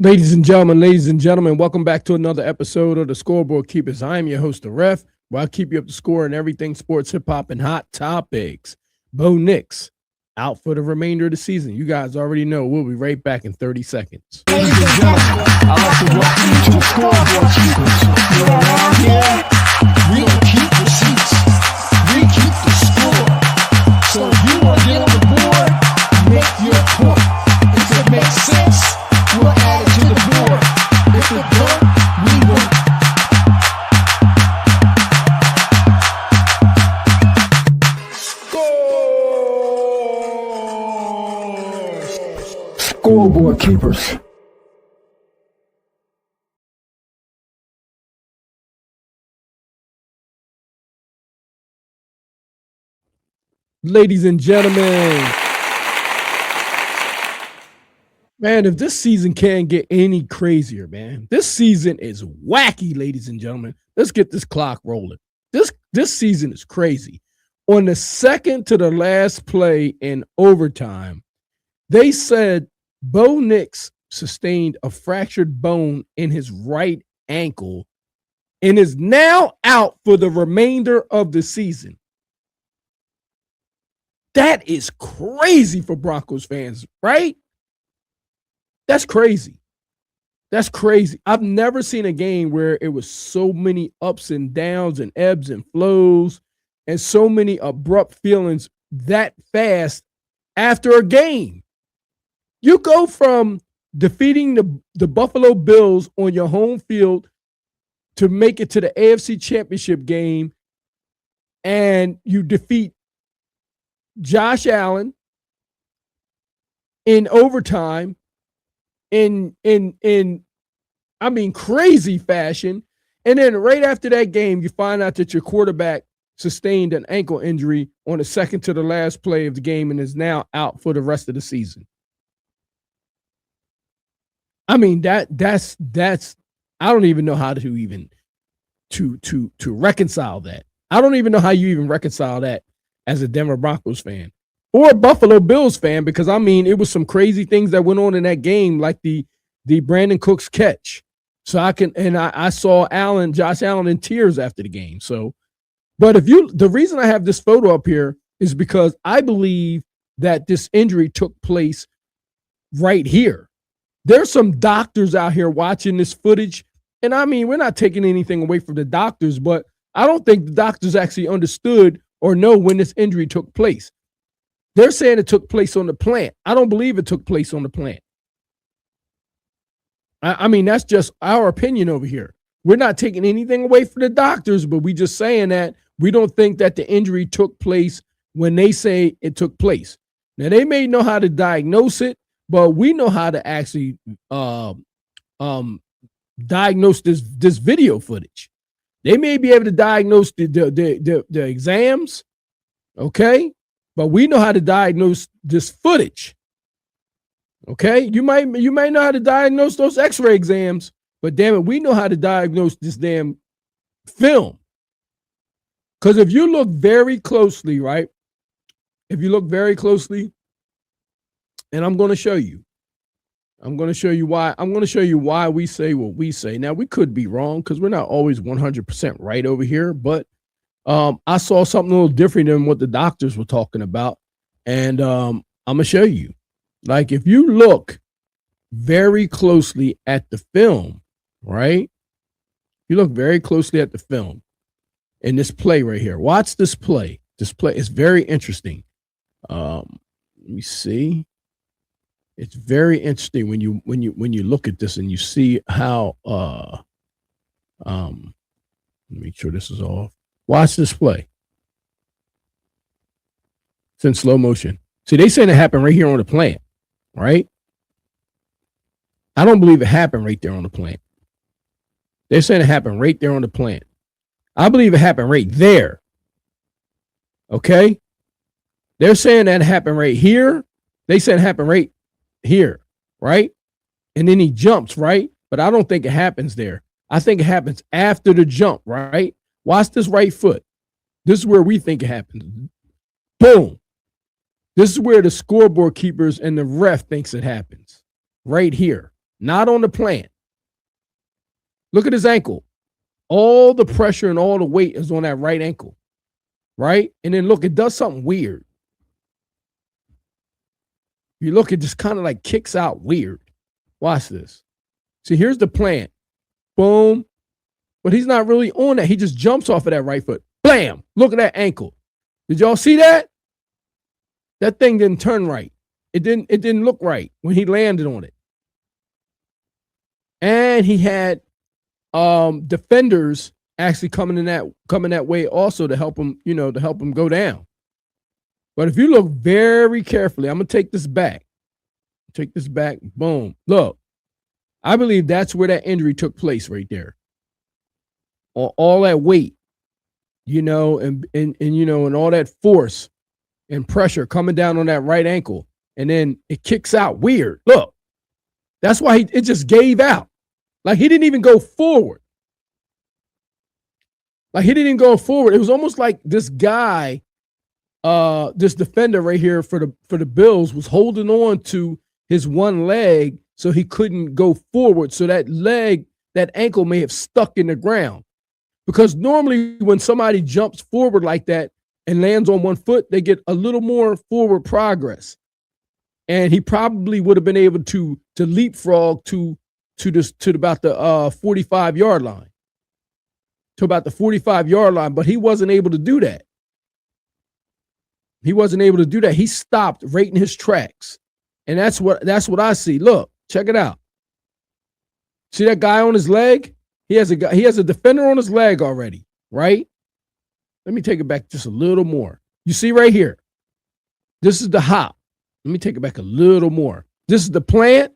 Ladies and gentlemen, welcome back to another episode of the Scoreboard Keepers. I am your host, the Ref, where I keep you up to score and everything sports, hip hop, and hot topics. Bo Nix out for the remainder of the season. You guys already know. We'll be right back in 30 seconds. Ladies and gentlemen, I'd like to welcome you to the Scoreboard Keepers. You're around here, we'll keep the seats. We keep the score. So if you want to get on the board, make your point. If it makes sense, we'll add it to the board. If it don't, we won't. Scoreboard Keepers. Ladies and gentlemen, man, if this season can't get any crazier, man, this season is wacky, ladies and gentlemen. Let's get this clock rolling. This season is crazy. On the second to the last play in overtime, they said Bo Nix sustained a fractured bone in his right ankle and is now out for the remainder of the season. That is crazy for Broncos fans, right? That's crazy. That's crazy. I've never seen a game where it was so many ups and downs and ebbs and flows and so many abrupt feelings that fast after a game. You go from defeating the Buffalo Bills on your home field to make it to the AFC Championship game, and you defeat Josh Allen in overtime in crazy fashion. And then right after that game, you find out that your quarterback sustained an ankle injury on the second to the last play of the game and is now out for the rest of the season. I mean, that's I don't even know how to even to reconcile that. I don't even know how you even reconcile that as a Denver Broncos fan or a Buffalo Bills fan, because I mean, it was some crazy things that went on in that game, like the Brandon Cooks catch. So I saw Josh Allen in tears after the game. So, but the reason I have this photo up here is because I believe that this injury took place right here. There's some doctors out here watching this footage. And I mean, we're not taking anything away from the doctors, but I don't think the doctors actually understood or know when this injury took place. They're saying it took place on the plant. I don't believe it took place on the plant. I mean, that's just our opinion over here. We're not taking anything away from the doctors, but we just saying that we don't think that the injury took place when they say it took place. Now, they may know how to diagnose it, but we know how to actually diagnose this video footage. They may be able to diagnose the exams, okay? But we know how to diagnose this footage, okay? You might know how to diagnose those X-ray exams, but damn it, we know how to diagnose this damn film. Because if you look very closely, right? If you look very closely, and I'm going to show you. I'm going to show you why. I'm going to show you why we say what we say. Now, we could be wrong because we're not always 100% right over here, but I saw something a little different than what the doctors were talking about, and I'm going to show you. Like, if you look very closely at the film, right? You look very closely at the film in this play right here. Watch this play. This play is very interesting. Let me see. It's very interesting when you look at this and you see how let me make sure this is off. Watch this play. It's in slow motion. See, they saying it happened right here on the plant, right? I don't believe it happened right there on the plant. They're saying it happened right there on the plant. I believe it happened right there. Okay? They're saying that happened right here. They said it happened right here, right? And then he jumps, right? But I don't think it happens there. I think it happens after the jump, right? Watch this right foot. This is where we think it happens. Boom. This is where the scoreboard keepers and the ref thinks it happens. Right here. not on the plant. Look at his ankle. All the pressure and all the weight is on that right ankle, right? And then look, it does something weird. You look, it just kind of like kicks out weird. Watch this. See, here's the plant. Boom. But he's not really on that. He just jumps off of that right foot. Blam. Look at that ankle. Did y'all see that? That thing didn't turn right. It didn't look right when he landed on it. And he had defenders actually coming that way also to help him, to help him go down. But if you look very carefully, I'm gonna take this back. Take this back. Boom. Look, I believe that's where that injury took place right there. All that weight, and all that force and pressure coming down on that right ankle, and then it kicks out weird. Look, that's why it just gave out. Like he didn't even go forward. It was almost like this guy, this defender right here for the Bills was holding on to his one leg so he couldn't go forward. So that ankle may have stuck in the ground. Because normally when somebody jumps forward like that and lands on one foot, they get a little more forward progress. And he probably would have been able to leapfrog to about the 45-yard line. To about the 45-yard line, but he wasn't able to do that. He stopped right in his tracks. And that's what I see. Look, check it out. See that guy on his leg? He has a defender on his leg already, right? Let me take it back just a little more. You see right here. This is the hop. Let me take it back a little more. This is the plant,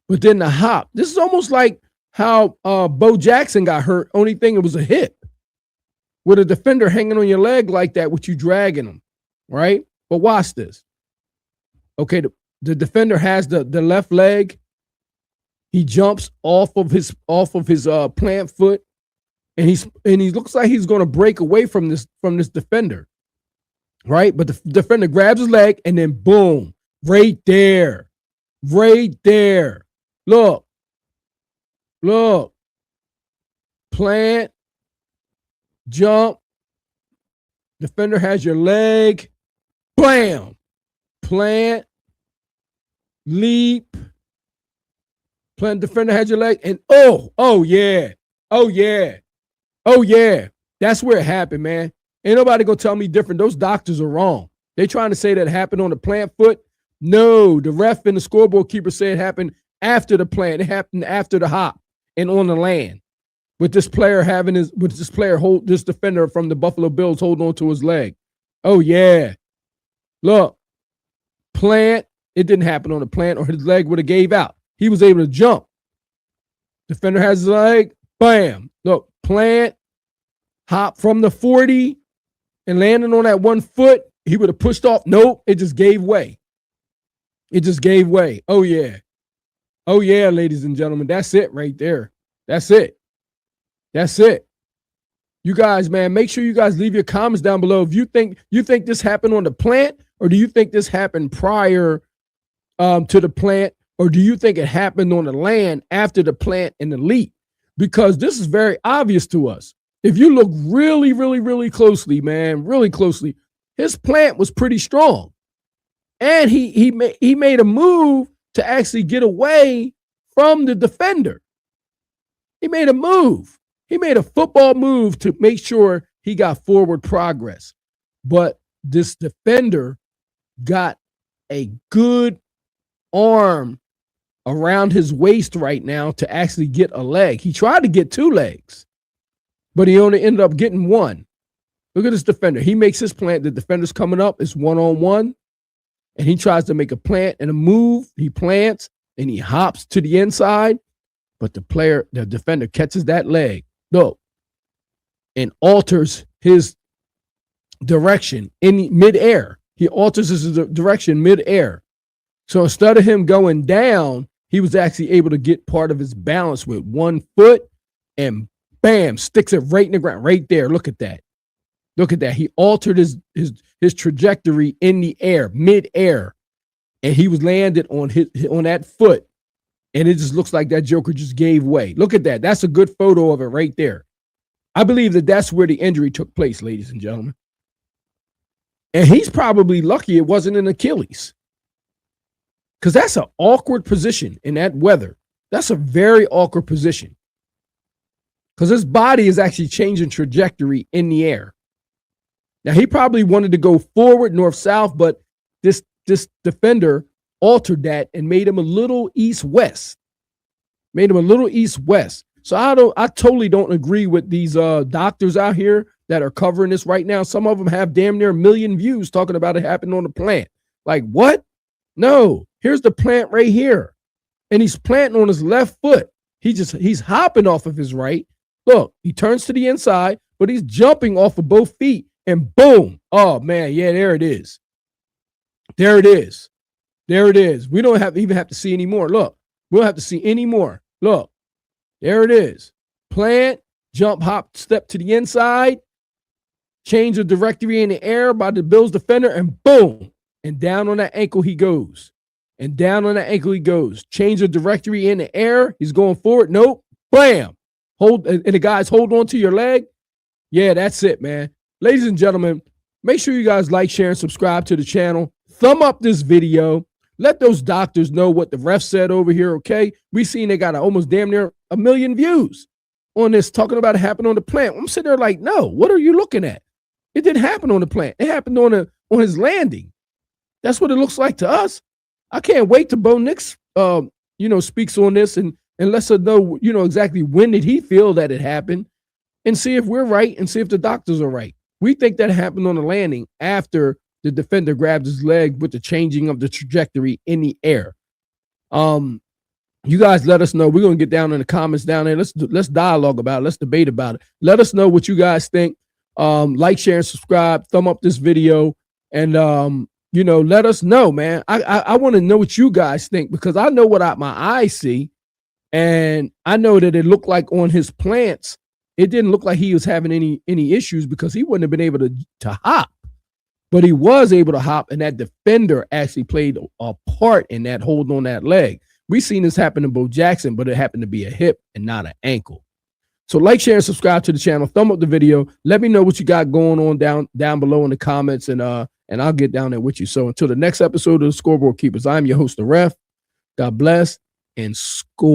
but then the hop. This is almost like how Bo Jackson got hurt. Only thing, it was a hip. With a defender hanging on your leg like that, with you dragging him, right? But watch this. Okay, the defender has the left leg. He jumps off of his plant foot, and he looks like he's going to break away from this defender, right? But the defender grabs his leg, and then boom, right there. Look, plant, jump. Defender has your leg, blam, plant, leap. Plant, defender has your leg, and oh yeah. That's where it happened, man. Ain't nobody gonna tell me different. Those doctors are wrong. They trying to say that it happened on the plant foot. No, the ref and the scoreboard keeper said it happened after the plant. It happened after the hop and on the land. With this player this defender from the Buffalo Bills holding on to his leg. Oh yeah. Look, plant, it didn't happen on the plant, or his leg would have gave out. He was able to jump. Defender has his leg. Bam. Look, plant, hop from the 40 and landing on that one foot. He would have pushed off. Nope. It just gave way. Oh, yeah. Ladies and gentlemen. That's it right there. That's it. You guys, man, make sure you guys leave your comments down below. If you think this happened on the plant, or do you think this happened prior to the plant? Or do you think it happened on the land after the plant and the leap? Because this is very obvious to us. If you look really, really, really closely, man, really closely, his plant was pretty strong. And he made a move to actually get away from the defender. He made a move. He made a football move to make sure he got forward progress. But this defender got a good arm around his waist right now to actually get a leg. He tried to get two legs, but he only ended up getting one. Look at this defender. He makes his plant. The defender's coming up. It's one-on-one, and he tries to make a plant and a move. He plants, and he hops to the inside, but the defender catches that leg, look, and alters his direction in midair. He alters his direction midair. So instead of him going down, he was actually able to get part of his balance with one foot and bam, sticks it right in the ground, right there. Look at that. He altered his trajectory in the air, midair, and he was landed on that foot And it just looks like that joker just gave way. Look at that. That's a good photo of it right there. I believe that that's where the injury took place, ladies and gentlemen. And he's probably lucky it wasn't an Achilles, because that's an awkward position in that weather. That's a very awkward position, because his body is actually changing trajectory in the air. Now, he probably wanted to go forward, north-south, but this defender altered that and made him a little east-west. So I totally don't agree with these doctors out here that are covering this right now. Some of them have damn near 1 million views talking about it happening on the plant. Like, what? No, here's the plant right here. And he's planting on his left foot. He's hopping off of his right. Look, he turns to the inside, but he's jumping off of both feet, and boom. Oh, man, yeah, there it is. There it is. We don't even have to see any more. Look, we don't have to see any more. Look, there it is. Plant, jump, hop, step to the inside, change the directory in the air by the Bills defender, and boom. And down on that ankle he goes. Change the directory in the air. He's going forward. Nope. Bam. Hold, and the guys hold on to your leg. Yeah, that's it, man. Ladies and gentlemen, make sure you guys like, share, and subscribe to the channel. Thumb up this video. Let those doctors know what the ref said over here, okay? We seen they got almost damn near 1 million views on this, talking about it happened on the plant. I'm sitting there like, no, what are you looking at? It didn't happen on the plant. It happened on his landing. That's what it looks like to us. I can't wait till Bo Nix, speaks on this and lets us know, exactly when did he feel that it happened, and see if we're right and see if the doctors are right. We think that happened on the landing after the defender grabbed his leg with the changing of the trajectory in the air. You guys let us know. We're going to get down in the comments down there. Let's dialogue about it. Let's debate about it. Let us know what you guys think. Like, share, and subscribe. Thumb up this video. And, let us know, man. I want to know what you guys think, because I know what my eyes see. And I know that it looked like on his plants, it didn't look like he was having any issues, because he wouldn't have been able to hop. But he was able to hop, and that defender actually played a part in that hold on that leg. We seen this happen to Bo Jackson, but it happened to be a hip and not an ankle. So like, share, and subscribe to the channel. Thumb up the video. Let me know what you got going on down below in the comments, and I'll get down there with you. So until the next episode of the Scoreboard Keepers, I'm your host, the Ref. God bless and score.